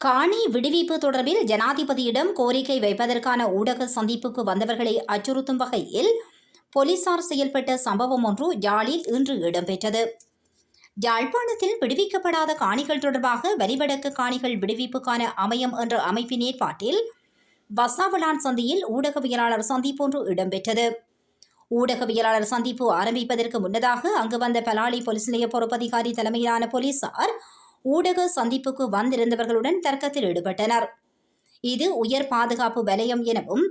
காணி விடுவிப்பு தொடர்பில் ஜனாதிபதியிடம் கோரிக்கை வைப்பதற்கான ஊடக சந்திப்புக்கு வந்தவர்களை அச்சுறுத்தும் வகையில் போலீசார் செயல்பட்ட சம்பவம் ஒன்று யாழில் இன்று இடம்பெற்றது. யாழ்ப்பாணத்தில் விடுவிக்கப்படாத காணிகள் தொடர்பாக வலிவடக்கு காணிகள் விடுவிப்புக்கான அமையம் என்ற அமைப்பின் ஏற்பாட்டில் வசாவளான் சந்தியில் ஊடகவியலாளர் சந்திப்பொன்று இடம்பெற்றது. ஊடகவியலாளர் சந்திப்பு ஆரம்பிப்பதற்கு முன்னதாக அங்கு வந்த பலாலி போலீஸ் நிலைய பொறுப்பதிகாரி தலைமையிலான போலீசார் ஊடக சந்திப்புக்கு வந்திருந்தவர்களுடன் தர்க்கத்தில் ஈடுபட்டனர். இது உயர் பாதுகாப்பு வலயம் எனவும்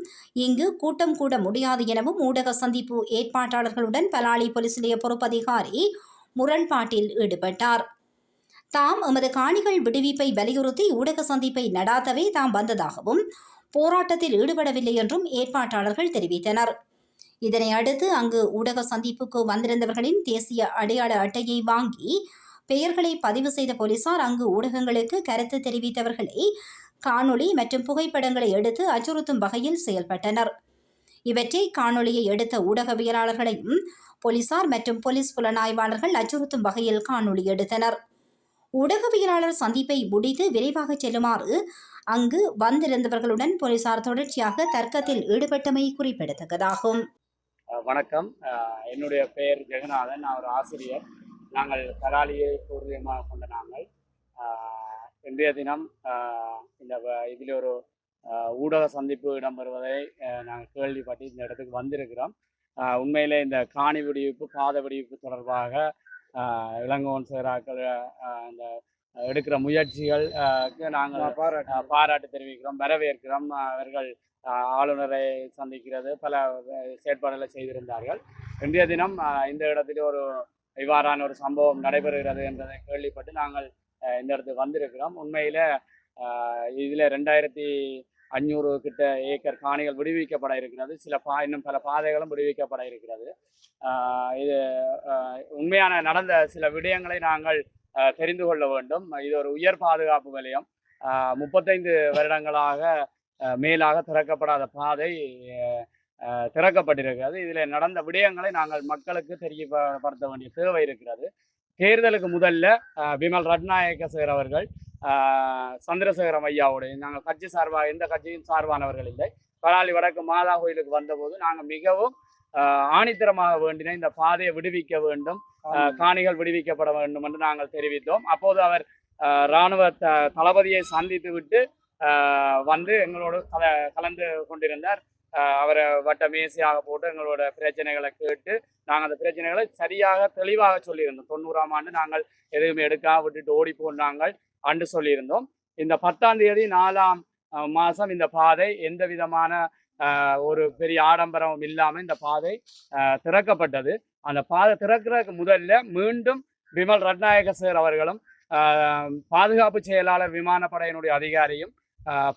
இங்கு கூட்டம் கூட முடியாது எனவும் ஊடக சந்திப்பு ஏற்பாட்டாளர்களுடன் பலாலி போலீஸ் நிலைய பொறுப்பதிகாரி முரண்பாட்டில் ஈடுபட்டார். தாம் எமது காணிகள் விடுவிப்பை வலியுறுத்தி ஊடக சந்திப்பை நடாத்தவே தாம் வந்ததாகவும் போராட்டத்தில் ஈடுபடவில்லை என்றும் ஏற்பாட்டாளர்கள் தெரிவித்தனர். இதனை அடுத்து அங்கு ஊடக சந்திப்புக்கு வந்திருந்தவர்களின் தேசிய அடையாள அட்டையை வாங்கி பெயர்களை பதிவு செய்த போலீசார் அங்கு ஊடகங்களுக்கு கருத்து தெரிவித்தவர்களை காணொளி மற்றும் புகைப்படங்களை எடுத்து அச்சுறுத்தும் வகையில் செயல்பட்டனர். இவற்றை காணொளியை எடுத்த ஊடகவியலாளர்களையும் போலீசார் மற்றும் போலீஸ் புலனாய்வாளர்கள் அச்சுறுத்தும் வகையில் காணொளி எடுத்தனர். ஊடகவியலாளர் சந்திப்பை முடித்து விரைவாக செல்லுமாறு அங்கு வந்திருந்தவர்களுடன் போலீசார் தொடர்ச்சியாக தர்க்கத்தில் ஈடுபட்டமை குறிப்பிடத்தக்கதாகும். வணக்கம், என்னுடைய பெயர் ஜெகநாதன். நான் ஒரு ஆசிரியர். நாங்கள் பலாலியை பூர்வீகமாக கொண்ட நாங்கள் இன்றைய தினம் இந்த இதில் ஒரு ஊடக சந்திப்பு இடம்பெறுவதை நாங்கள் கேள்விப்பட்டு இந்த இடத்துக்கு வந்திருக்கிறோம். உண்மையிலே இந்த காணி விடுவிப்பு பாத விடுவிப்பு தொடர்பாக இளங்கோவன் சேராக்கள் இந்த எடுக்கிற முயற்சிகள் நாங்கள் பாராட்டு தெரிவிக்கிறோம், வரவேற்கிறோம். அவர்கள் ஆளுநரை சந்திக்கிறது பல செயற்பாடுகளை செய்திருந்தார்கள். இன்றைய தினம் இந்த இடத்தில் ஒரு இவ்வாறான ஒரு சம்பவம் நடைபெறுகிறது என்பதை கேள்விப்பட்டு நாங்கள் இந்த இடத்துக்கு வந்திருக்கிறோம். உண்மையில இதில் 2500 கிட்ட ஏக்கர் காணிகள் விடுவிக்கப்பட இருக்கிறது. இன்னும் பல பாதைகளும் விடுவிக்கப்பட இருக்கிறது. இது உண்மையான நடந்த சில விடயங்களை நாங்கள் தெரிந்து கொள்ள வேண்டும். இது ஒரு உயர் பாதுகாப்பு வலயம். 35 வருடங்களாக மேலாக திறக்கப்படாத பாதை திறக்கப்பட்டிருக்கிறது. இதில் நடந்த விடயங்களை நாங்கள் மக்களுக்கு தெரியப்படுத்த வேண்டிய தேவை இருக்கிறது. தேர்தலுக்கு முதல்ல விமல் ரட்நாயக்க சார் அவர்கள் சந்திரசேகரம் ஐயாவுடைய நாங்கள் கட்சி சார்பாக எந்த கட்சியும் சார்பானவர்கள் இல்லை. பலாலி வடக்கு மாதா கோயிலுக்கு வந்தபோது நாங்கள் மிகவும் ஆணித்தரமாக வேண்டின இந்த பாதையை விடுவிக்க வேண்டும், காணிகள் விடுவிக்கப்பட வேண்டும் என்று நாங்கள் தெரிவித்தோம். அப்போது அவர் இராணுவ தளபதியை சந்தித்து விட்டு வந்து எங்களோடு கலந்து கொண்டிருந்தார். அவரை வட்ட மேசையாக போட்டு எங்களோட பிரச்சனைகளை கேட்டு நாங்கள் அந்த பிரச்சனைகளை சரியாக தெளிவாக சொல்லியிருந்தோம். 90ஆம் ஆண்டு நாங்கள் எதுவுமே எடுக்காம விட்டுட்டு ஓடி போனாங்கள் அன்று சொல்லியிருந்தோம். இந்த 10ஆம் தேதி 4ஆம் மாதம் இந்த பாதை எந்த விதமான ஒரு பெரிய ஆடம்பரமும் இல்லாமல் இந்த பாதை திறக்கப்பட்டது. அந்த பாதை திறக்கிறதுக்கு முதல்ல மீண்டும் விமல் ரட்நாயக்க சார் அவர்களும் பாதுகாப்பு செயலாளர் விமானப்படையினுடைய அதிகாரியும்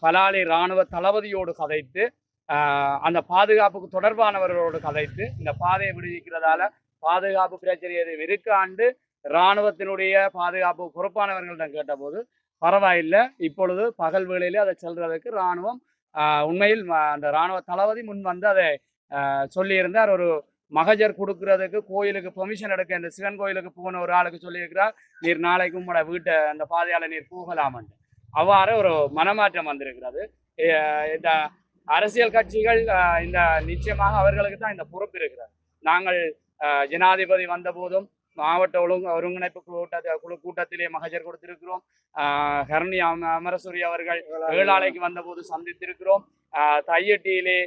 பலாலி இராணுவ தளபதியோடு கதைத்து அந்த பாதுகாப்புக்கு தொடர்பானவர்களோடு கதைத்து இந்த பாதையை விடுவிக்கிறதால பாதுகாப்பு பிரச்சனை எதுவும் இருக்காண்டு இராணுவத்தினுடைய பாதுகாப்பு பொறுப்பானவர்களிடம் கேட்டபோது பரவாயில்லை, இப்பொழுது பகல் வேளையிலே அதை செல்றதுக்கு இராணுவம் உண்மையில் அந்த இராணுவ தளபதி முன் வந்து அதை சொல்லியிருந்தார். ஒரு மகஜர் கொடுக்கறதுக்கு கோயிலுக்கு பெர்மிஷன் எடுக்க இந்த சிவன் கோயிலுக்கு போன ஒரு ஆளுக்கு சொல்லியிருக்கிறார், நீர் நாளைக்கு உங்களோட வீட்டை அந்த பாதையால் நீர் போகலாமன்ட்டு. அவ்வாறு ஒரு மனமாற்றம் வந்திருக்கிறது. இந்த அரசியல் கட்சிகள் இந்த நிச்சயமாக அவர்களுக்கு தான் இந்த பொறுப்பு இருக்கிறது. நாங்கள் ஜனாதிபதி வந்த போதும் மாவட்ட ஒருங்கிணைப்பு குழு கூட்டத்திலே மகஜர் கொடுத்திருக்கிறோம். ஹரணி அமரசூரி அவர்கள் ஏழாலைக்கு வந்தபோது சந்தித்திருக்கிறோம். தையட்டியிலே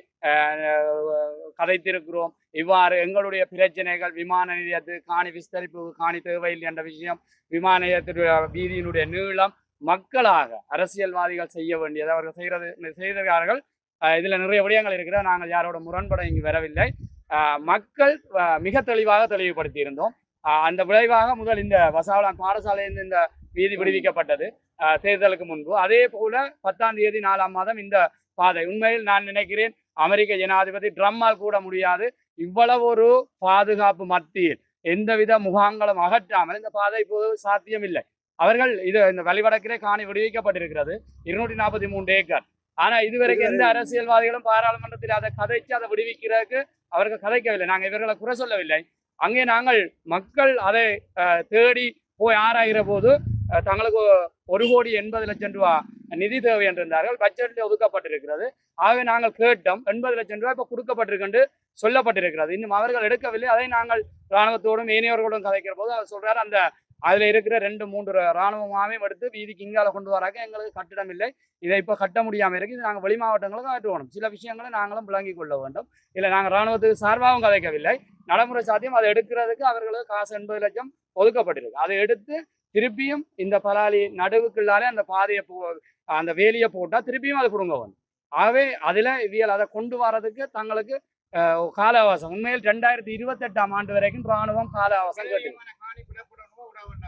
கதைத்திருக்கிறோம். இவ்வாறு எங்களுடைய பிரச்சனைகள் விமான நிலையத்து காணி விஸ்தரிப்பு காணி தேவையில்லை என்ற விஷயம், விமான நிலையத்துடைய வீதியினுடைய நீளம் மக்களாக அரசியல்வாதிகள் செய்ய வேண்டியது அவர்கள் செய்கிறார்கள். இதில் நிறைய விடயங்கள் இருக்கிற நாங்கள் யாரோட முரண்பட இங்கு வரவில்லை. மக்கள் மிக தெளிவாக தெளிவுபடுத்தி இருந்தோம். அந்த விளைவாக முதல் இந்த வசாவளான் பாடசாலையில் இந்த வீதி விடுவிக்கப்பட்டது தேர்தலுக்கு முன்பு. அதே போல 10ஆம் தேதி 4ஆம் மாதம் இந்த பாதை உண்மையில் நான் நினைக்கிறேன் அமெரிக்க ஜனாதிபதி ட்ரம்மால் கூட முடியாது. இவ்வளவு ஒரு பாதுகாப்பு மத்தியில் எந்தவித முகாங்களும் அகற்றாமல் இந்த பாதை இப்போது சாத்தியமில்லை. அவர்கள் இந்த வழிவடக்கிலே காணி விடுவிக்கப்பட்டிருக்கிறது 243 ஏக்கர். ஆனா இதுவரைக்கும் எந்த அரசியல்வாதிகளும் பாராளுமன்றத்தில் அதை கதைச்சு அதை விடுவிக்கிறதுக்கு அவர்கள் கதைக்கவில்லை. நாங்கள் இவர்களை குறை சொல்லவில்லை. அங்கே நாங்கள் மக்கள் அதை தேடி போய் ஆராய்கிற போது தங்களுக்கு 1,80,00,000 ரூபா நிதி தேவை என்றிருந்தார்கள். பட்ஜெட்டில் ஒதுக்கப்பட்டிருக்கிறது. ஆகவே நாங்கள் கேட்டோம். 80 லட்சம் ரூபாய் இப்போ கொடுக்கப்பட்டிருக்கு சொல்லப்பட்டிருக்கிறது. இன்னும் அவர்கள் எடுக்கவில்லை. அதை நாங்கள் இராணுவத்தோடும் ஏனையவர்களோடும் கதைக்கிற போது அவர் சொல்றாரு, அந்த அதுல இருக்கிற 2-3 இராணுவமாவையும் எடுத்து வீதிக்கு இங்கால கொண்டு வராங்க, எங்களுக்கு கட்டிடம் இல்லை, இதை இப்போ கட்ட முடியாம இருக்கு, இது நாங்கள் வெளி மாவட்டங்களுக்கு ஆற்றுவோம். சில விஷயங்களை நாங்களும் விளங்கிக் கொள்ள வேண்டும். இல்லை நாங்கள் இராணுவத்துக்கு சார்பாகவும் கதைக்கவில்லை. நடைமுறை சாத்தியம் அதை எடுக்கிறதுக்கு அவர்களுக்கு காசு 80 லட்சம் ஒதுக்கப்பட்டிருக்கு. அதை எடுத்து திருப்பியும் இந்த பலாலி நடுவுக்குள்ளாலே அந்த பாதையை அந்த வேலியை போட்டா திருப்பியும் அது கொடுங்க வந்து. ஆகவே அதுல இவியல் அதை கொண்டு வர்றதுக்கு தங்களுக்கு கால அவகாசம். உண்மையில் 2028ஆம் ஆண்டு வரைக்கும் ராணுவம் கால அவகாசம் கேட்டு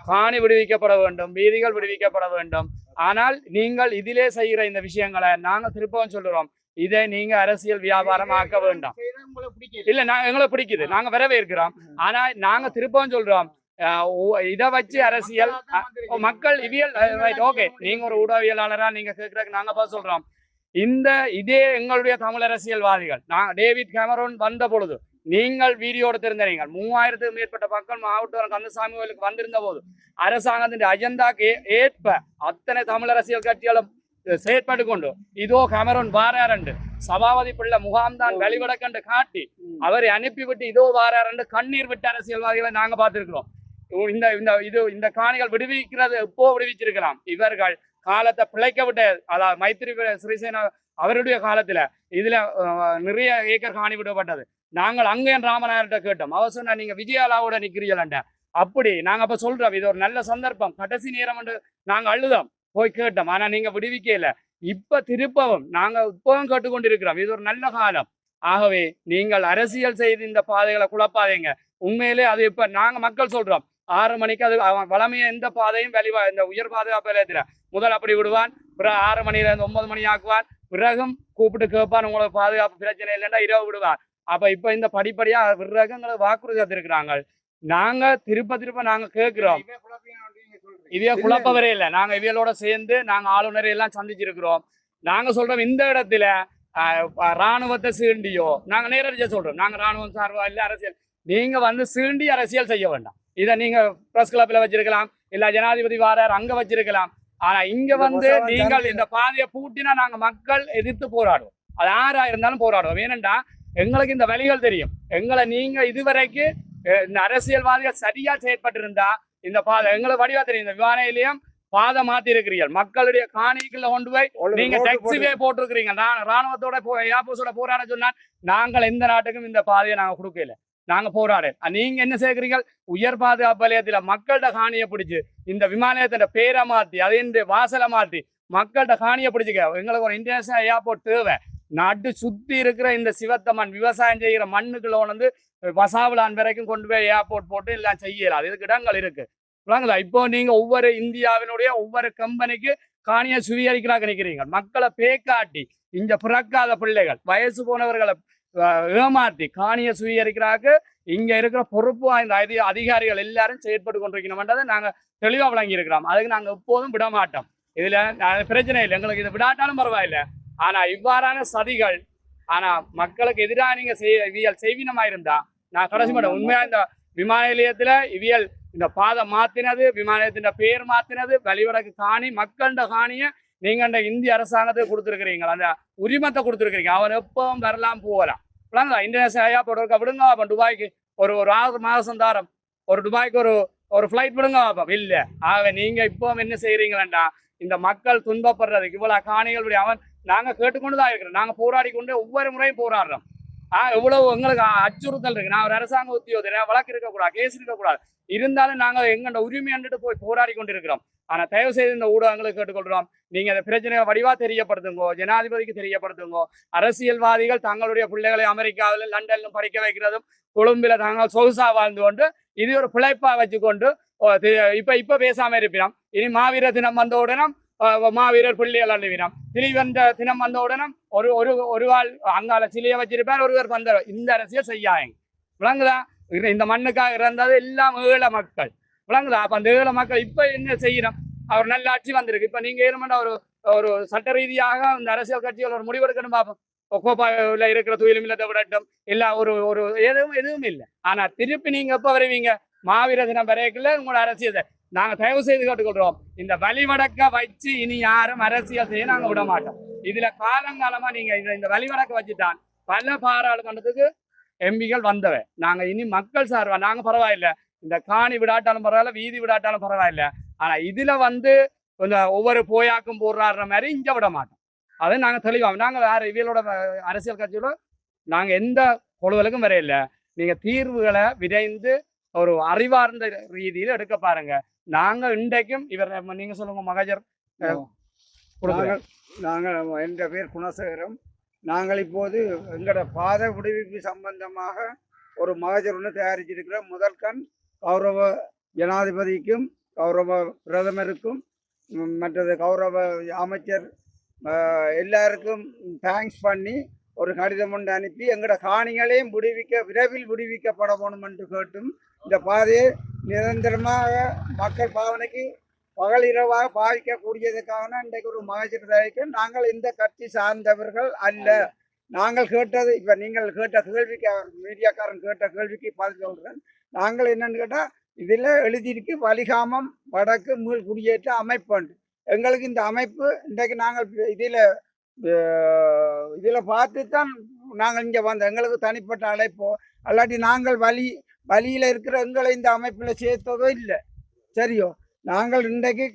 காணி விடுவிக்கப்பட வேண்டும், வீதிகள் விடுவிக்கப்பட வேண்டும். ஆனால் நீங்கள் இதிலே செய்கிற இந்த விஷயங்களை நாங்கள் திருப்பவும் சொல்லுறோம், இதை நீங்க அரசியல் வியாபாரம் ஆக்க வேண்டாம். இல்ல எங்களுக்கு பிடிக்குது, நாங்க வரவேற்கிறோம். ஆனா நாங்க திருப்பவும் சொல்றோம், இதை வச்சு அரசியல் மக்கள் இவியல் ஓகே, நீங்க ஒரு ஊடகவியலாளரா நீங்க கேட்கறதுக்கு நாங்க சொல்றோம். இதே எங்களுடைய தமிழ் அரசியல்வாதிகள் டேவிட் கேமரோன் வந்த பொழுது நீங்கள் வீடியோ எடுத்திருந்தீங்க. 3000க்கும் மேற்பட்ட மக்கள் மாவட்ட கந்தசாமி கோயிலுக்கு வந்திருந்த போது அரசாங்கத்தின் அஜெண்டாக்கு ஏற்ப அத்தனை தமிழ் அரசியல் கட்சிகளும் செயற்பட்டு கொண்டு இதோ கேமரோன் வாராரண்டு சபாபதி பிள்ளை முகாம்தான் வெளிவடக்கண்டு காட்டி அவரை அனுப்பிவிட்டு இதோ வாராரண்டு கண்ணீர் விட்ட அரசியல்வாதிகளை நாங்க பார்த்திருக்கிறோம். இந்த காணிகள் விடுவிக்கிறது எப்போ விடுவிச்சிருக்கலாம். இவர்கள் காலத்தை பிழைக்க விட்ட, அதாவது மைத்திரி சிறிசேனா அவருடைய காலத்துல இதுல நிறைய ஏக்கர் காணி விடப்பட்டது. நாங்கள் அங்கே ராமநாயர்கிட்ட கேட்டோம். அவர் சொன்னா நீங்க விஜயாலாவோட நிக்கிறீங்களாண்ட. அப்படி நாங்க அப்ப சொல்றோம், இது ஒரு நல்ல சந்தர்ப்பம், கடைசி நேரம் என்று நாங்க அழுதோம், போய் கேட்டோம். ஆனா நீங்க விடுவிக்கல. இப்ப திருப்பவும் நாங்க இப்பவும் கேட்டுக்கொண்டிருக்கிறோம், இது ஒரு நல்ல காலம். ஆகவே நீங்கள் அரசியல் செய்து இந்த பாதைகளை குழப்பாதீங்க. உண்மையிலே அது இப்ப நாங்க மக்கள் சொல்றோம், 6 மணிக்கு அது வளமையா எந்த பாதையும் வெளிவா இந்த உயர் பாதுகாப்பு நிலையத்துல முதல் அப்படி விடுவான், பிறகு 6 மணில இருந்து 9 மணி ஆக்குவான், பிறகும் கூப்பிட்டு கேட்பான் உங்களுக்கு பாதுகாப்பு பிரச்சனை இல்லைன்னா இரவு விடுவான். அப்ப இப்ப இந்த படிப்படியா பிறகு எங்களுக்கு வாக்குறுதி எடுத்திருக்கிறாங்க. நாங்க திருப்ப நாங்க கேட்கிறோம், இவைய குழப்பவரே இல்லை. நாங்க இவையோட சேர்ந்து நாங்க ஆளுநரை எல்லாம் சந்திச்சிருக்கிறோம். நாங்க சொல்றோம், இந்த இடத்துல இராணுவத்தை சீண்டியோ நாங்க நேரடியா சொல்றோம், நாங்க இராணுவம் சார்பா இல்ல அரசியல், நீங்க வந்து சீண்டி அரசியல் செய்ய வேண்டாம். இதை நீங்க பிரஸ் கிளப்ல வச்சிருக்கலாம், இல்ல ஜனாதிபதி வாரார் அங்க வச்சிருக்கலாம். ஆனா இங்க வந்து நீங்கள் இந்த பாதையை பூட்டினா நாங்க மக்கள் எதிர்த்து போராடுவோம். அது யாரா இருந்தாலும் போராடுவோம். ஏனென்றா எங்களுக்கு இந்த வழிகள் தெரியும். எங்களை நீங்க இதுவரைக்கு இந்த அரசியல்வாதிகள் சரியா செயற்பட்டு இருந்தா இந்த பாதை எங்களுக்கு வடிவா தெரியும். இந்த விமான நிலையம் பாதை மாத்தி இருக்கிறீர்கள், மக்களுடைய காணிக்குள்ள கொண்டு போய் நீங்க டாக்ஸிவே போட்டிருக்கிறீங்க. ராணுவத்தோட ஏர்போர்ஸோட போராட சொன்னா நாங்கள் எந்த நாட்டுக்கும் இந்த பாதையை நாங்க கொடுக்கல, நாங்க போராட. நீங்க என்ன சேர்க்கிறீங்க, உயர் பாதுகாப்பு நிலையத்துல மக்கள்கிட்ட காணியை பிடிச்சு இந்த விமான நிலையத்தோட பேரை மாத்தி அதே வாசலை மாத்தி மக்கள்கிட்ட காணியை பிடிச்சிக்க. எங்களுக்கு ஒரு இன்டர்நேஷனல் ஏர்போர்ட் தேவை. நாட்டு சுத்தி இருக்கிற இந்த சிவத்தமண் விவசாயம் செய்கிற மண்ணுக்குள்ள வந்து வசாவிலான் வரைக்கும் கொண்டு போய் ஏர்போர்ட் போட்டு எல்லாம் செய்யலாம். இதுக்கு இடங்கள் இருக்கு. இப்போ நீங்க ஒவ்வொரு இந்தியாவினுடைய ஒவ்வொரு கம்பெனிக்கு காணியை சுவீகரிக்கிறாங்க நினைக்கிறீங்க. மக்களை பேக்காட்டி இங்க பிறக்காத பிள்ளைகள் வயசு போனவர்களை ஏமாத்தி காணியை சுவீகரிக்கிறாங்க. இங்க இருக்கிற பொறுப்பு வாய்ந்த அதிகாரிகள் எல்லாரும் செயற்பட்டு கொண்டிருக்கணும்ன்றதை நாங்க தெளிவா வழங்கி இருக்கிறோம். அதுக்கு நாங்க எப்போதும் விட மாட்டோம். இதுல பிரச்சனை இல்லை, எங்களுக்கு இதை விடாட்டாலும் பரவாயில்லை. ஆனா இவ்வாறான சதிகள் ஆனா மக்களுக்கு எதிராக நீங்க இவியல் செய்வினமா இருந்தா நான் கடைசி மாட்டேன். உண்மையா இந்த விமான நிலையத்துல இவியல் இந்த பாதை மாத்தினது, விமான நிலையத்தின் பேர் மாத்தினது, வழிவடக்கு காணி மக்கள்கிட்ட காணிய நீங்க இந்த இந்திய அரசாங்கத்துக்கு கொடுத்துருக்கிறீங்க, அந்த உரிமத்தை கொடுத்துருக்கிறீங்க. அவன் எப்பவும் வரலாம் போகலாம். இன்டர்நேஷனல் ஏர்போர்ட் விடுங்க வாப்பம், துபாய்க்கு ஒரு 6 மாதம் தாரம் ஒரு துபாய்க்கு ஒரு ஃபிளைட் விடுங்க வாப்பம். இல்ல ஆக நீங்க இப்போ என்ன செய்யறீங்களா, இந்த மக்கள் துன்பப்படுறதுக்கு இவ்வளவு காணிகள் அவன் நாங்க கேட்டுக்கொண்டுதான் இருக்கிறோம். நாங்க போராடி கொண்டு ஒவ்வொரு முறையும் போராடுறோம். எவ்வளவு எங்களுக்கு அச்சுறுத்தல் இருக்கு. நான் ஒரு அரசாங்க உத்தியோகத்தர், வழக்கு இருக்கக்கூடாது, கேஸ் இருக்கக்கூடாது, இருந்தாலும் நாங்க எங்கள்ட உரிமை அண்டுட்டு போய் போராடி கொண்டிருக்கிறோம். ஆனா தயவு செய்து இந்த ஊடகங்களுக்கு கேட்டுக்கொள்றோம், நீங்க அந்த பிரச்சனையை வடிவா தெரியப்படுத்துங்கோ, ஜனாதிபதிக்கு தெரியப்படுத்துங்கோ. அரசியல்வாதிகள் தங்களுடைய பிள்ளைகளை அமெரிக்காவில் லண்டன்ல படிக்க வைக்கிறதும் கொழும்புல தாங்கள் சொகுசா வாழ்ந்து கொண்டு இது ஒரு பிழைப்பா வச்சுக்கொண்டு இப்ப பேசாம இருப்பினோம். இனி மாவீர தினம் வந்த உடனே மாவீரர் பிள்ளைகள் அழுவினோம், திணிவந்த தினம் வந்த உடனே ஒரு வாழ் அங்கால சிலையை வச்சிருப்பார், ஒருவர் வந்த. இந்த அரசியல் செய்யாங்க விளங்குதா? இந்த மண்ணுக்காக இறந்தது எல்லாம் ஏழை மக்கள் விளங்குதா? அப்ப அந்த ஏழை மக்கள் இப்ப என்ன செய்யறோம், அவர் நல்ல ஆட்சி வந்திருக்கு. இப்ப நீங்க ஏறமாட்டா ஒரு சட்ட ரீதியாக இந்த அரசியல் கட்சிகள் ஒரு முடிவெடுக்கணும் பார்ப்போம். கோப்பாவில் இருக்கிற துயிலும் இல்லத்தை விடட்டும், இல்ல ஒரு எதுவும் இல்லை. ஆனா திருப்பி நீங்க எப்ப வருவீங்க, மாவீர தினம் வரைக்குள்ள உங்களோட அரசியல் நாங்க தயவு செய்து கேட்டுக்கொள்றோம், இந்த வழிவடக்க வச்சு இனி யாரும் அரசியல் செய்ய நாங்க விட மாட்டோம். இதுல காலங்காலமா நீங்க இந்த வழிவடக்க வச்சுட்டான் பல பாராளுமன்றத்துக்கு எம்பிகள் வந்தவன். நாங்க இனி மக்கள் சார்பா நாங்க பரவாயில்ல, இந்த காணி விடாட்டாலும் பரவாயில்ல, வீதி விடாட்டாலும் பரவாயில்ல. ஆனா இதுல கொஞ்சம் ஒவ்வொரு போயாக்கும் போடுறாருற மாதிரி இங்க விட மாட்டோம். அதை நாங்க தெளிவா நாங்க வேற இவங்களோட அரசியல் கட்சியோட நாங்க எந்த கொள்வலுக்கும் வரையில. நீங்க தீர்வுகளை விரைந்து ஒரு அறிவார்ந்த ரீதியில் எடுக்க பாருங்க. நாங்க இன்றைக்கும் இவர் நீங்க சொல்லுங்க மகஜர் நாங்கள் நாங்கள் என் பேர் குணசேகரம். நாங்கள் இப்போது எங்களோட பாத விடுவிப்பு சம்பந்தமாக ஒரு மகஜர் ஒன்று தயாரிச்சிருக்கிறோம். முதல் கண் கௌரவ ஜனாதிபதிக்கும் கௌரவ பிரதமருக்கும் மற்றது கௌரவ அமைச்சர் எல்லாருக்கும் தேங்க்ஸ் பண்ணி ஒரு கடிதம் ஒன்று அனுப்பி எங்களோட காணிகளையும் விரைவில் விடுவிக்கப்பட வேணும் என்று கேட்டும் இந்த பாதையை நிரந்தரமாக மக்கள் பாவனைக்கு பகல் இரவாக பாதிக்கக்கூடியதுக்காக இன்றைக்கு ஒரு மகஜர் தயாரிக்க நாங்கள் இந்த கட்சி சார்ந்தவர்கள் அல்ல. நாங்கள் கேட்டது இப்போ நீங்கள் கேட்ட கேள்விக்கு மீடியாக்காரன் கேட்ட கேள்விக்கு பதில் சொல்கிறேன். நாங்கள் என்னன்னு கேட்டால் இதில் எழுதியிருக்கு வலிகாமம் வடக்கு மீள் குடியேற்ற அமைப்பு. எங்களுக்கு இந்த அமைப்பு இன்றைக்கு நாங்கள் இதில் பார்த்து தான் நாங்கள் இங்கே வந்தோம். எங்களுக்கு தனிப்பட்ட அழைப்போ அல்லாட்டி நாங்கள் வழியில் இருக்கிற எங்களை இந்த அமைப்பில் சேர்த்ததோ இல்லை. சரியோ, நாங்கள் இன்றைக்கு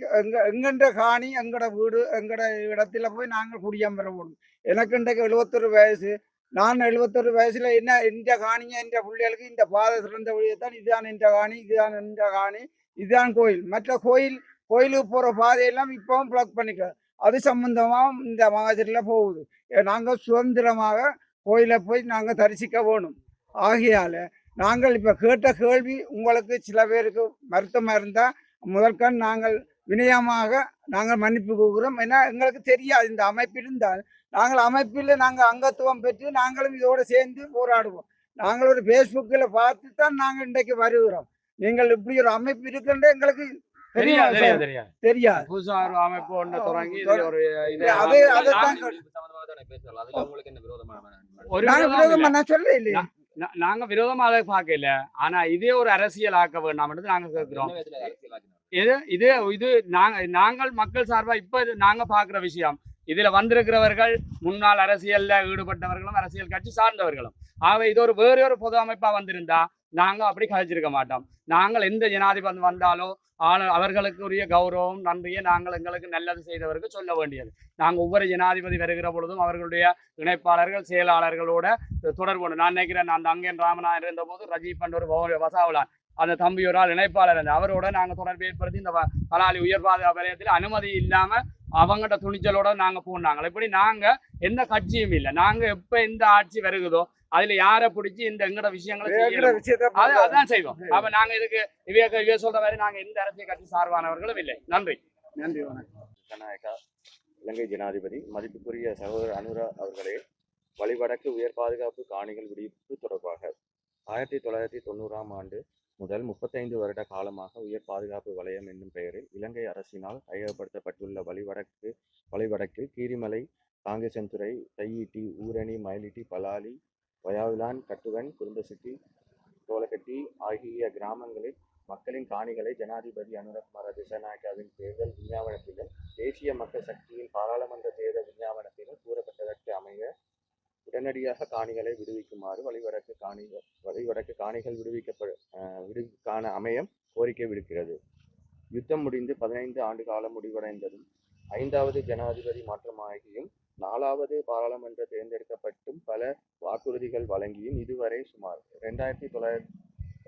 எங்கென்ற காணி எங்களோட வீடு எங்களோட இடத்துல போய் நாங்கள் குடியம்பெற போகணும். எனக்கு இன்றைக்கு 71 வயசு. நான் 71 வயசுல என்ன இந்த காணிங்க என்ற பிள்ளைகளுக்கு இந்த பாதை சிறந்த வழியைத்தான் இதுதான் என்ற காணி, இதுதான் என்ற காணி, இதுதான் கோயில். மற்ற கோயிலுக்கு போகிற பாதையெல்லாம் இப்பவும் பிளாக் பண்ணிக்க. அது சம்பந்தமாக இந்த மகஜரில் போகுது. நாங்கள் சுதந்திரமாக கோயிலை போய் நாங்கள் தரிசிக்க வேணும். ஆகையால் நாங்கள் இப்போ கேட்ட கேள்வி உங்களுக்கு சில பேருக்கு வருத்தமாக இருந்தால் முதற்கண் நாங்கள் வினயமாக நாங்கள் மன்னிப்பு கூறுகிறோம். ஏன்னா எங்களுக்கு தெரியாது இந்த அமைப்பு இருந்தால் நாங்கள் அமைப்பில் நாங்கள் அங்கத்துவம் பெற்று நாங்களும் இதோடு சேர்ந்து போராடுவோம். நாங்கள் ஒரு ஃபேஸ்புக்கில் பார்த்து தான் நாங்கள் இன்றைக்கு வருகிறோம். நீங்கள் இப்படி ஒரு அமைப்பு இருக்குன்ற எங்களுக்கு தெரியாது. புதுசா ஒரு அமைப்பு ஒன்று தொடங்கி சொல்ல இல்லையா, நாங்க விரோதமா அதை பார்க்கல. ஆனா இதே ஒரு அரசியல் ஆக்க வேண்டாம் நாங்க கேட்கிறோம். இது நாங்கள் மக்கள் சார்பா இப்ப நாங்க பாக்குற விஷயம். இதுல வந்திருக்கிறவர்கள் முன்னாள் அரசியல்ல ஈடுபட்டவர்களும் அரசியல் கட்சி சார்ந்தவர்களும். ஆகவே இது வேற ஒரு பொது அமைப்பா வந்திருந்தா நாங்க அப்படி கழிச்சிருக்க மாட்டோம். நாங்கள் எந்த ஜனாதிபதி வந்தாலோ அவர்களுக்கு உரிய கௌரவம் நன்றியை நாங்கள் எங்களுக்கு நல்லது செய்தவருக்கு சொல்ல வேண்டியது. நாங்கள் ஒவ்வொரு ஜனாதிபதி வருகிற பொழுதும் அவர்களுடைய இணைப்பாளர்கள் செயலாளர்களோட தொடர்பு. நான் நினைக்கிறேன், நான் அங்கேன் ராமநாதன் இருந்த போது ரஜீப் பண்ட் ஒரு வசாவலான் அந்த தம்பி ஒரு ஆள் இணைப்பாளர் இருந்த அவரோட நாங்கள் தொடர்பு ஏற்படுத்தி இந்த பலாலி உயர் பாதுகாப்பு நிலையத்தில் அனுமதி இல்லாம அவங்கள்ட்ட துணிச்சலோட நாங்க போனாங்க. இப்படி நாங்க எந்த கட்சியும் இல்லை. நாங்க எப்ப எந்த ஆட்சி வருகுதோ அதுல யாரை பிடிச்சி இந்த எங்கட விஷயங்களை அதான் செய்வோம். அப்ப நாங்க இதுக்கு இவ சொல்ற மாதிரி நாங்க எந்த அரசியல் கட்சி சார்பானவர்களும் இல்லை. நன்றி. நன்றி, வணக்கம். ஜனநாயக இலங்கை ஜனாதிபதி மதிப்புக்குரிய சகோதரர் அனுரா அவர்களே, வழிவடக்கு உயர் பாதுகாப்பு காணிகள் விடுவிப்பு தொடர்பாக 1990ஆம் ஆண்டு முதல் 35 வருட காலமாக உயர் பாதுகாப்பு வலயம் என்னும் பெயரில் இலங்கை அரசினால் கையகப்படுத்தப்பட்டுள்ள வழிவடக்கில் கீரிமலை, காங்கேசன்துறை, தையிட்டி, ஊரணி, மயிலிட்டி, பலாலி, வயாவிலான், கட்டுவன், குருந்தசிட்டி, தோலகட்டி ஆகிய கிராமங்களில் மக்களின் காணிகளை ஜனாதிபதி அனுரகுமார திசாநாயக்காவின் தேர்தல் விஞ்ஞாபனத்திலும் தேசிய மக்கள் சக்தியின் பாராளுமன்ற தேர்தல் விஞ்ஞாபனத்திலும் கூறப்பட்டதற்கு அமைய உடனடியாக காணிகளை விடுவிக்குமாறு வழிவடக்கு காணிகள் விடுவிக்கான அமையம் கோரிக்கை விடுக்கிறது. யுத்தம் முடிந்து 15 ஆண்டு காலம் முடிவடைந்ததும் 5வது ஜனாதிபதி மாற்றமாகியும் 4வது பாராளுமன்ற தேர்ந்தெடுக்கப்பட்டும் பல வாக்குறுதிகள் வழங்கியும் இதுவரை சுமார் 2900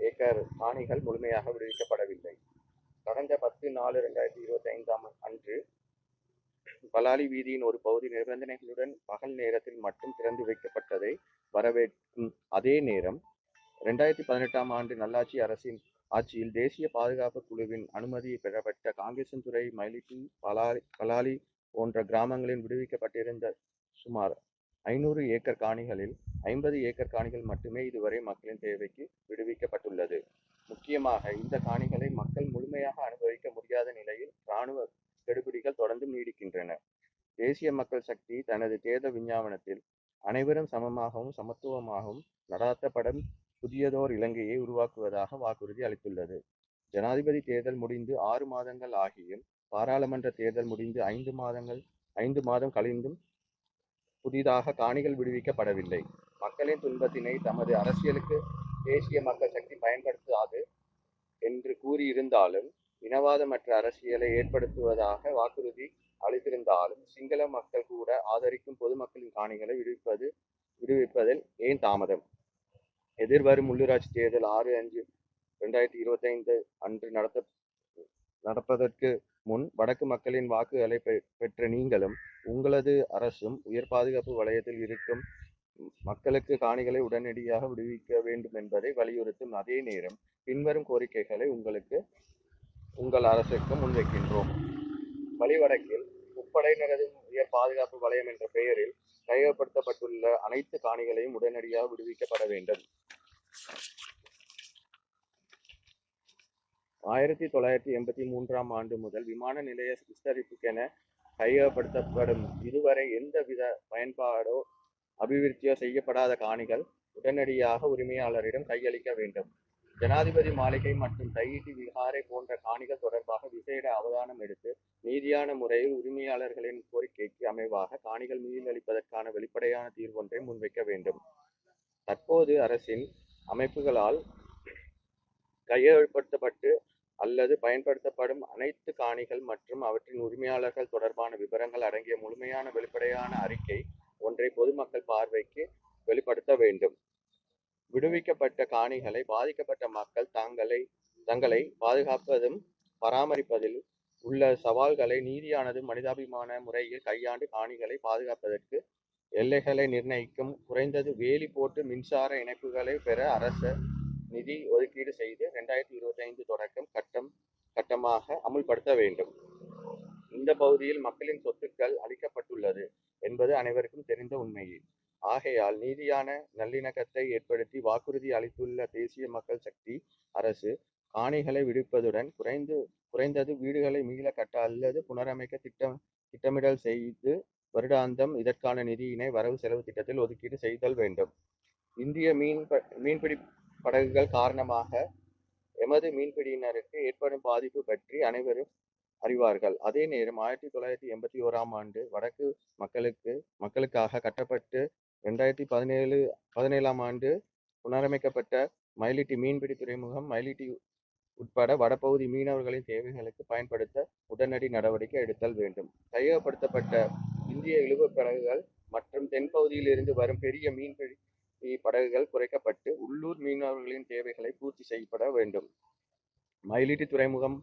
ஏக்கர் காணிகள் முழுமையாக விடுவிக்கப்படவில்லை. கடந்த 10/4/2025 அன்று பலாலி வீதியின் ஒரு பகுதி நிபந்தனைகளுடன் பகல் நேரத்தில் மட்டும் திறந்து வைக்கப்பட்டதை வரவேற்கும் அதே நேரம் 2018ஆம் ஆண்டு நல்லாட்சி அரசின் ஆட்சியில் தேசிய பாதுகாப்பு குழுவின் அனுமதி பெறப்பட்ட காங்கேசன்துறை, மயிலிட்டி, பலாலி போன்ற கிராமங்களில் விடுவிக்கப்பட்டிருந்த சுமார் 500 ஏக்கர் காணிகளில் 50 ஏக்கர் காணிகள் மட்டுமே இதுவரை மக்களின் தேவைக்கு விடுவிக்கப்பட்டுள்ளது. முக்கியமாக இந்த காணிகளை மக்கள் முழுமையாக அனுபவிக்க முடியாத நிலையில் இராணுவ கெடுபிடிகள் தொடர்ந்து நீடிக்கின்றன. தேசிய மக்கள் சக்தி தனது தேர்தல் விஞ்ஞாபனத்தில் அனைவரும் சமமாகவும் சமத்துவமாகவும் நடாத்தப்படும் புதியதோர் இலங்கையை உருவாக்குவதாக வாக்குறுதி அளித்துள்ளது. ஜனாதிபதி தேர்தல் முடிந்து 6 மாதங்கள் ஆகியும் பாராளுமன்ற தேர்தல் முடிந்து 5 மாதம் கழிந்தும் புதிதாக காணிகள் விடுவிக்கப்படவில்லை. மக்களின் துன்பத்தினை தமது அரசியலுக்கு தேசிய மக்கள் சக்தி பயன்படுத்தாது என்று கூறியிருந்தாலும், இனவாதமற்ற அரசியலை ஏற்படுத்துவதாக வாக்குறுதி அளித்திருந்தாலும், சிங்கள மக்கள் கூட ஆதரிக்கும் பொதுமக்களின் காணிகளை விடுவிப்பதில் ஏன் தாமதம்? எதிர்வரும் உள்ளூராட்சி தேர்தல் 6/5/2025 அன்று நடப்பதற்கு முன் வடக்கு மக்களின் வாக்குகளை பெற்ற நீங்களும் உங்களது அரசும் உயர் பாதுகாப்பு வலயத்தில் இருக்கும் மக்களுக்கு காணிகளை உடனடியாக விடுவிக்க வேண்டும் என்பதை வலியுறுத்தும் அதே நேரம் பின்வரும் கோரிக்கைகளை உங்கள் அரசுக்கு முன்வைக்கின்றோம். வலிவடக்கில் முப்படையினரது உயர் பாதுகாப்பு வலயம் என்ற பெயரில் கையகப்படுத்தப்பட்டுள்ள அனைத்து காணிகளையும் உடனடியாக விடுவிக்கப்பட வேண்டும். 1983ஆம் ஆண்டு முதல் விமான நிலைய விஸ்தரிப்புக்கென கையகப்படுத்தப்படும் இதுவரை எந்தவித பயன்பாடோ அபிவிருத்தியோ செய்யப்படாத காணிகள் உடனடியாக உரிமையாளரிடம் கையளிக்க வேண்டும். ஜனாதிபதி மாளிகை மற்றும் தையிட்டி விஹாரை போன்ற காணிகள் தொடர்பாக விசேட அவதானம் எடுத்து நீதியான முறையில் உரிமையாளர்களின் கோரிக்கைக்கு அமைவாக காணிகள் மீளளிப்பதற்கான வெளிப்படையான தீர்வொன்றை முன்வைக்க வேண்டும். தற்போது அரசின் அமைப்புகளால் கையகப்படுத்தப்பட்டு அல்லது பயன்படுத்தப்படும் அனைத்து காணிகள் மற்றும் அவற்றின் உரிமையாளர்கள் தொடர்பான விவரங்கள் அடங்கிய முழுமையான வெளிப்படையான அறிக்கை ஒன்றை பொதுமக்கள் பார்வைக்கு வெளிப்படுத்த வேண்டும். விடுவிக்கப்பட்ட காணிகளை பாதிக்கப்பட்ட மக்கள் தங்களை பாதுகாப்பதும் பராமரிப்பதில் உள்ள சவால்களை நீதியானது மனிதாபிமான முறையில் கையாண்டு காணிகளை பாதுகாப்பதற்கு எல்லைகளை நிர்ணயிக்கும், குறைந்தது வேலி போட்டு மின்சார இணைப்புகளை பெற அரச நிதி ஒதுக்கீடு செய்து 2025 தொடக்கம் கட்டமாக அமுல்படுத்த வேண்டும். இந்த பகுதியில் மக்களின் சொத்துக்கள் அளிக்கப்பட்டுள்ளது என்பது அனைவருக்கும் தெரிந்த உண்மையே. ஆகையால் நீதியான நல்லிணக்கத்தை ஏற்படுத்தி வாக்குறுதி அளித்துள்ள தேசிய மக்கள் சக்தி அரசு காணிகளை விடுவிப்பதுடன் குறைந்தது வீடுகளை மீள கட்ட அல்லது புனரமைக்க திட்டமிடல் செய்து வருடாந்தம் இதற்கான நிதியினை வரவு செலவு திட்டத்தில் ஒதுக்கீடு செய்தல் வேண்டும். இந்திய மீன்பிடி படகுகள் காரணமாக எமது மீன்பிடியினருக்கு ஏற்படும் பாதிப்பு பற்றி அனைவரும் அறிவார்கள். அதே நேரம் 1981ஆம் ஆண்டு வடக்கு மக்களுக்காக கட்டப்பட்டு 2017ஆம் ஆண்டு புனரமைக்கப்பட்ட மயிலிட்டி மீன்பிடி துறைமுகம் மயிலிட்டி உட்பட வடபகுதி மீனவர்களின் தேவைகளுக்கு பயன்படுத்த உடனடி நடவடிக்கை எடுத்தல் வேண்டும். கையகப்படுத்தப்பட்ட இந்திய இழுவு படகுகள் மற்றும் தென்பகுதியில் இருந்து வரும் பெரிய மீன்பிடி படகுகள் குறைக்கப்பட்டு உள்ளூர் மீனவர்களின் தேவைகளை பூர்த்தி செய்யப்பட வேண்டும். மயிலிட்டி துறைமுகம்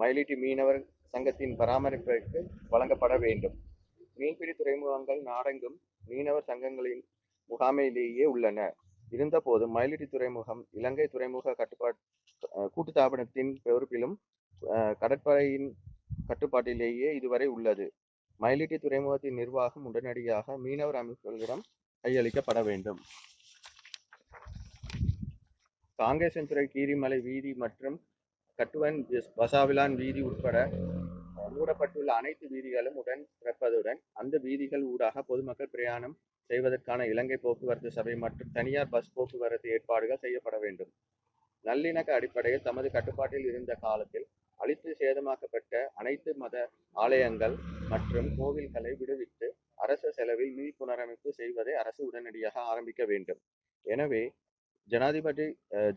மயிலிட்டி மீனவர் சங்கத்தின் பராமரிப்பிற்கு வழங்கப்பட வேண்டும். மீன்பிடி துறைமுகங்கள் நாடெங்கும் மீனவர் சங்கங்களின் முகாமையிலேயே உள்ளன. இருந்த போதும் மயிலிட்டி துறைமுகம் இலங்கை துறைமுக கூட்டுத்தாபனத்தின் பொறுப்பிலும் கடற்படையின் கட்டுப்பாட்டிலேயே இதுவரை உள்ளது. மயிலிட்டி துறைமுகத்தின் நிர்வாகம் உடனடியாக மீனவர் அமைப்புகளிடம் கையளிக்கப்பட வேண்டும். காங்கேசன்துறை கீரிமலை வீதி மற்றும் கட்டுவன் வசாவிலான் வீதி உட்பட மூடப்பட்டுள்ள அனைத்து வீதிகளும் உடன் திறப்பதுடன் அந்த வீதிகள் ஊடாக பொதுமக்கள் பிரயாணம் செய்வதற்கான இலங்கை போக்குவரத்து சபை மற்றும் தனியார் பஸ் போக்குவரத்து ஏற்பாடுகள் செய்யப்பட வேண்டும். நல்லிணக்க அடிப்படையில் தமது கட்டுப்பாட்டில் இருந்த காலத்தில் அழித்து சேதமாக்கப்பட்ட அனைத்து மத ஆலயங்கள் மற்றும் கோவில்களை விடுவித்து அரச செலவில் மீள் புனரமைப்பு செய்வதை அரசு உடனடியாக ஆரம்பிக்க வேண்டும். எனவே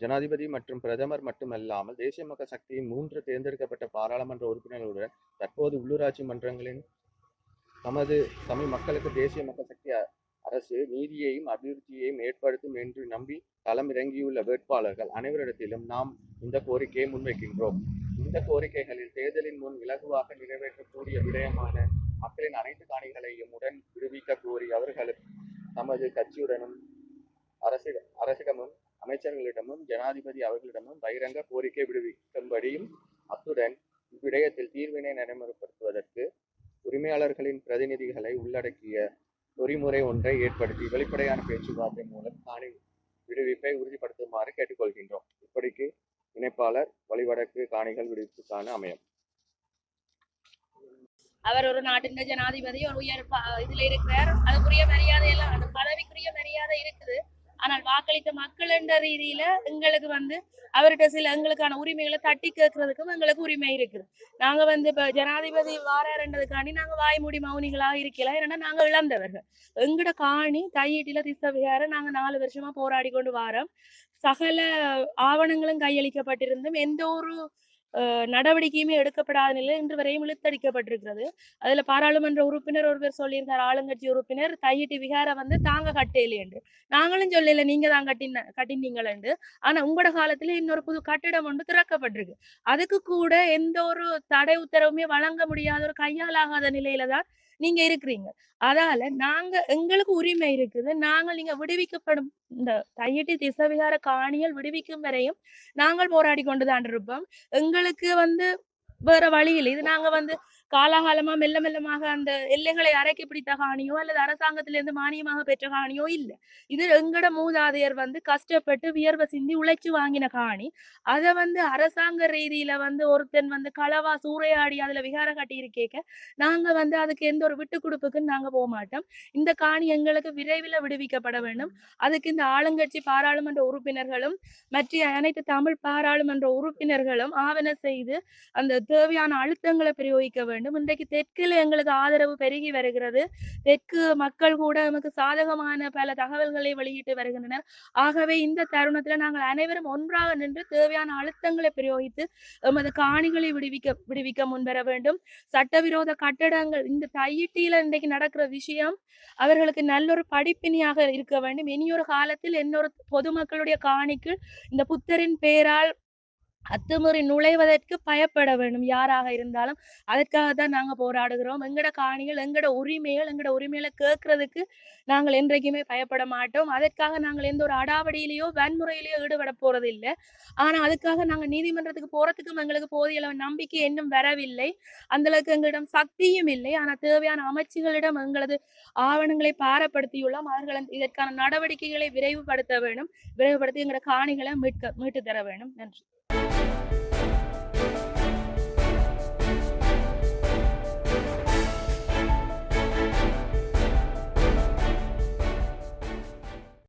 ஜனாதிபதி மற்றும் பிரதமர் மட்டுமல்லாமல் தேசிய மக்கள் சக்தியின் 3 தேர்ந்தெடுக்கப்பட்ட பாராளுமன்ற உறுப்பினர்களுடன் தற்போது உள்ளூராட்சி மன்றங்களின் தமிழ் மக்களுக்கு தேசிய மக்கள் சக்தி அரசு நீதியையும் அபிவிருத்தியையும் ஏற்படுத்தும் என்று நம்பி களமிறங்கியுள்ள வேட்பாளர்கள் அனைவரிடத்திலும் நாம் இந்த கோரிக்கையை முன்வைக்கின்றோம். இந்த கோரிக்கைகளில் தேர்தலின் முன் இலகுவாக நிறைவேற்றக்கூடிய விடயமான மக்களின் அனைத்து காணிகளையும் உடன் விடுவிக்க கோரி அவர்களுக்கு தமது கட்சியுடனும் அரசிடமும் அமைச்சர்களிடமும் ஜனாதிபதி அவர்களிடமும் பகிரங்க கோரிக்கை விடுவிக்கும்படியும் அத்துடன் இவ்விடயத்தில் தீர்வினை நடைமுறைப்படுத்துவதற்கு உரிமையாளர்களின் பிரதிநிதிகளை உள்ளடக்கிய பொறிமுறை ஒன்றை ஏற்படுத்தி வெளிப்படையான பேச்சுவார்த்தை மூலம் காணி விடுவிப்பை உறுதிப்படுத்துமாறு கேட்டுக்கொள்கின்றோம். இப்படிக்கு இணைப்பாளர் வலிவடக்கு காணிகள் விடுவிப்புக்கான அமையம். அவர் ஒரு நாட்டின் ஜனாதிபதி, ஒரு உயர் இதுல இருக்கிறார். அதுக்குரிய மரியாதை எல்லாம் அந்த பதவிக்குரிய மரியாதை இருக்குது. ஆனால் வாக்களித்த மக்கள் என்ற ரீதியில எங்களுக்கு வந்து அவர்கிட்ட சில எங்களுக்கான உரிமைகளை தட்டி கேட்கறதுக்கும் எங்களுக்கு உரிமை இருக்குது. நாங்க வந்து இப்ப ஜனாதிபதி வாராருன்றதுக்காண்டி நாங்க வாய்மூடி மௌனிகளாக இருக்கலாம். ஏன்னா நாங்க இழந்தவர்கள். எங்கட காணி தையீட்டில திசவிகார நாங்க 4 வருஷமா போராடி கொண்டு வாரோம். சகல ஆவணங்களும் கையளிக்கப்பட்டிருந்தும் எந்த ஒரு நடவடிக்கையுமே எடுக்கப்படாத நிலையில் இன்று வரையும் இழுத்தடிக்கப்பட்டிருக்கிறது. அதுல பாராளுமன்ற உறுப்பினர் ஒருவர் சொல்லியிருந்தார், ஆளுங்கட்சி உறுப்பினர் தையிட்டி விகார வந்து தாங்க கட்டையிலேண்டு. நாங்களும் சொல்லல நீங்க தான் கட்டினீங்களேண்டு. ஆனா உங்களோட காலத்துல இன்னொரு புது கட்டிடம் ஒன்று திறக்கப்பட்டிருக்கு. அதுக்கு கூட எந்த ஒரு தடை உத்தரவுமே வழங்க முடியாத ஒரு கையாலாகாத நிலையில தான் நீங்க இருக்கிறீங்க. அதால நாங்க எங்களுக்கு உரிமை இருக்குது. நாங்கள் நீங்க விடுவிக்கப்படும் இந்த தையிட்டி திசவிகார காணிகள் விடுவிக்கும் வரையும் நாங்கள் போராடி கொண்டுதான் இருப்போம். எங்களுக்கு வந்து வேற வழி இல்லை. இது நாங்க வந்து காலாகாலமா மெல்ல மெல்லமாக அந்த எல்லைகளை அரைக்கி பிடித்த காணியோ அல்லது அரசாங்கத்திலிருந்து மானியமாக பெற்ற காணியோ இல்லை. இது எங்கட மூதாதையர் வந்து கஷ்டப்பட்டு வியர்வை சிந்தி உழைச்சு வாங்கின காணி. அதை வந்து அரசாங்க ரீதியில வந்து ஒருத்தன் வந்து களவா சூறையாடி அதுல விகார கட்டி இருக்கேக்க நாங்க வந்து அதுக்கு எந்த ஒரு விட்டு கொடுப்புக்குன்னு நாங்க போக மாட்டோம். இந்த காணி எங்களுக்கு விரைவில் விடுவிக்கப்பட வேண்டும். அதுக்கு இந்த ஆளுங்கட்சி பாராளுமன்ற உறுப்பினர்களும் மற்ற அனைத்து தமிழ் பாராளுமன்ற உறுப்பினர்களும் ஆவண செய்து அந்த தேவையான அழுத்தங்களை பிரயோகிக்க வேண்டும். இன்றைக்கு தெற்கில் எங்களுக்கு ஆதரவு பெருகி வருகிறது. தெற்கு மக்கள் கூட நமக்கு சாதகமான பல தகவல்களை வெளியிட்டு வருகின்றனர். ஆகவே இந்த தருணத்துல நாங்கள் அனைவரும் ஒன்றாக நின்று தேவையான அழுத்தங்களை பிரயோகித்து எமது காணிகளை விடுவிக்க முன்வர வேண்டும். சட்டவிரோத கட்டடங்கள் இந்த தையிட்டியில இன்றைக்கு நடக்கிற விஷயம் அவர்களுக்கு நல்லொரு படிப்பினியாக இருக்க வேண்டும். இனியொரு காலத்தில் இன்னொரு பொதுமக்களுடைய காணிக்கு இந்த புத்தரின் பெயரால் அத்துமீறி நுழைவதற்கு பயப்பட வேண்டும் யாராக இருந்தாலும். அதற்காகத்தான் நாங்க போராடுகிறோம். எங்கட காணிகள் எங்கட உரிமைகளை கேட்கறதுக்கு நாங்கள் என்றைக்குமே பயப்பட மாட்டோம். அதற்காக நாங்கள் எந்த ஒரு அடாவடியிலேயோ வன்முறையிலேயோ ஈடுபட போறது இல்லை. ஆனா அதுக்காக நாங்க நீதிமன்றத்துக்கு போறதுக்கும் எங்களுக்கு போதிய அளவு நம்பிக்கை இன்னும் வரவில்லை. அந்த அளவுக்கு எங்களிடம் சக்தியும் இல்லை. ஆனா தேவையான அமைச்சுகளிடம் எங்களது ஆவணங்களை பாரப்படுத்தியுள்ளோம். அவர்கள் இதற்கான நடவடிக்கைகளை விரைவுபடுத்த வேண்டும். விரைவுபடுத்தி எங்களோட காணிகளை மீட்டு தர வேண்டும். நன்றி.